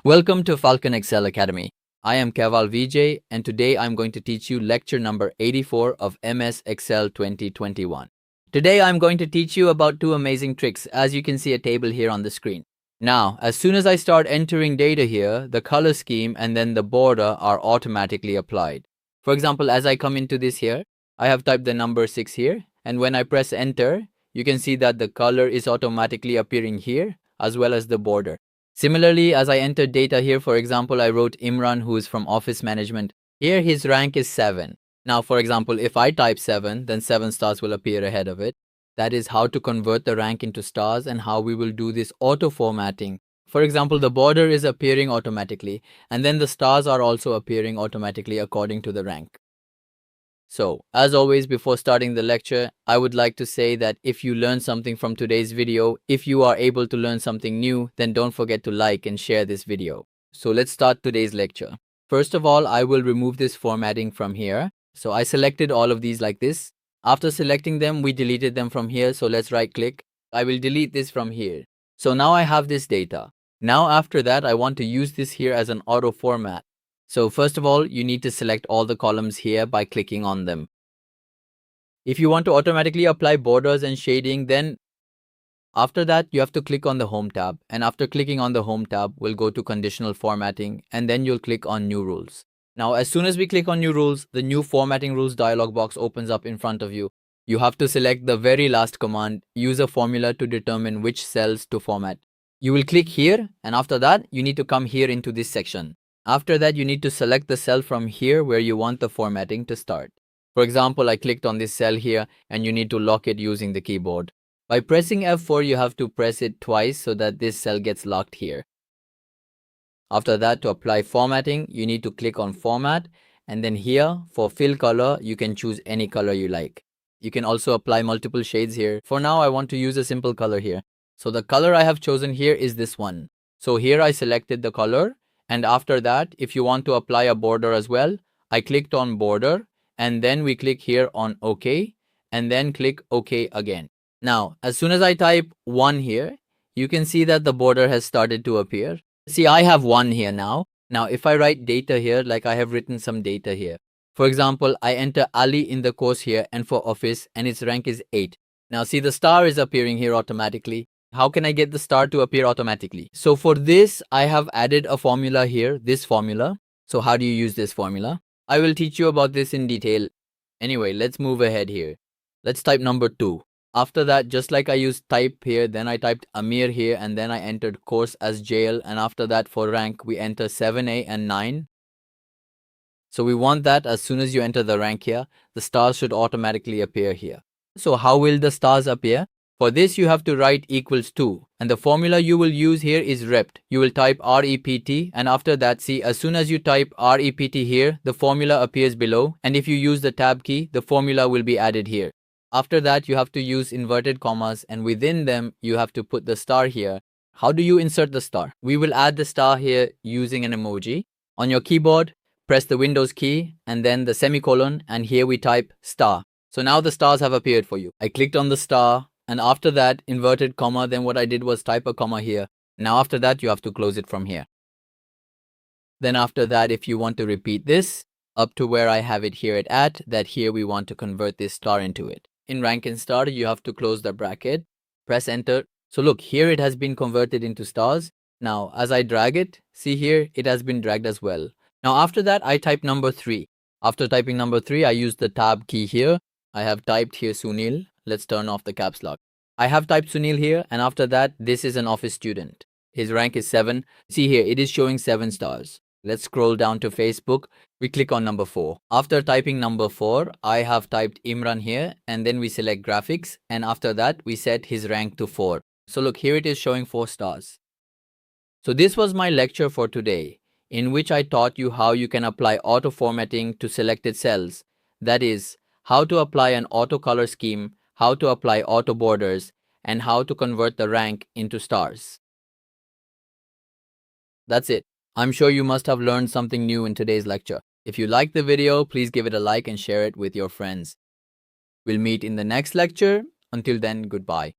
Welcome to Falcon Excel Academy. I am Keval Vijay, and today I'm going to teach you lecture number 84 of MS Excel 2021. Today I'm going to teach you about two amazing tricks, as you can see a table here on the screen. Now, as soon as I start entering data here, the color scheme and then the border are automatically applied. For example, as I come into this here, I have typed the number 6 here, and when I press enter, you can see that the color is automatically appearing here, as well as the border. Similarly, as I entered data here, for example, I wrote Imran, who is from office management. Here, his rank is 7. Now, for example, if I type 7, then 7 stars will appear ahead of it. That is how to convert the rank into stars and how we will do this auto formatting. For example, the border is appearing automatically, and then the stars are also appearing automatically according to the rank. So, as always, before starting the lecture, I would like to say that if you learned something from today's video, if you are able to learn something new, then don't forget to like and share this video. So let's start today's lecture. First of all, I will remove this formatting from here. So I selected all of these like this. After selecting them, we deleted them from here. So let's right click. I will delete this from here. So now I have this data. Now after that, I want to use this here as an auto format. So first of all, you need to select all the columns here by clicking on them. If you want to automatically apply borders and shading, then after that, you have to click on the Home tab. And after clicking on the Home tab, we'll go to Conditional Formatting, and then you'll click on New Rules. Now, as soon as we click on New Rules, the New Formatting Rules dialog box opens up in front of you. You have to select the very last command, use a formula to determine which cells to format. You will click here, and after that, you need to come here into this section. After that, you need to select the cell from here where you want the formatting to start. For example, I clicked on this cell here, and you need to lock it using the keyboard. By pressing F4, you have to press it twice so that this cell gets locked here. After that, to apply formatting, you need to click on Format, and then here, for fill color, you can choose any color you like. You can also apply multiple shades here. For now, I want to use a simple color here. So the color I have chosen here is this one. So here I selected the color. And after that, if you want to apply a border as well, I clicked on border, and then we click here on OK, and then click OK again. Now, as soon as I type 1 here, you can see that the border has started to appear. See, I have 1 here now. Now, if I write data here, like I have written some data here. For example, I enter Ali in the course here and for office, and its rank is 8. Now, see, the star is appearing here automatically. How can I get the star to appear automatically? So for this, I have added a formula here, this formula. So how do you use this formula? I will teach you about this in detail. Anyway, let's move ahead here. Let's type number 2. After that, just like I used type here, then I typed Amir here, and then I entered course as JL, and after that for rank, we enter 7A and 9. So we want that as soon as you enter the rank here, the stars should automatically appear here. So how will the stars appear? For this, you have to write equals to, and the formula you will use here is rept. You will type REPT, and after that, see, as soon as you type REPT here, the formula appears below, and if you use the tab key, the formula will be added here. After that, you have to use inverted commas, and within them, you have to put the star here. How do you insert the star? We will add the star here using an emoji. On your keyboard, press the Windows key, and then the semicolon, and here we type star. So now the stars have appeared for you. I clicked on the star, and after that, inverted comma, then what I did was type a comma here. Now after that, you have to close it from here. Then after that, if you want to repeat this, up to where I have it here at, that here we want to convert this star into it. In rank and star, you have to close the bracket, press enter. So look, here it has been converted into stars. Now, as I drag it, see here, it has been dragged as well. Now after that, I type number 3. After typing number 3, I use the tab key here. I have typed here Sunil. Let's turn off the caps lock. I have typed Sunil here, and after that, this is an office student. His rank is 7. See here, it is showing 7 stars. Let's scroll down to Facebook. We click on number 4. After typing number 4, I have typed Imran here, and then we select graphics, and after that, we set his rank to 4. So look, here it is showing 4 stars. So this was my lecture for today, in which I taught you how you can apply auto formatting to selected cells. That is, how to apply an auto color scheme, how to apply auto borders, and how to convert the rank into stars. That's it. I'm sure you must have learned something new in today's lecture. If you liked the video, please give it a like and share it with your friends. We'll meet in the next lecture. Until then, goodbye.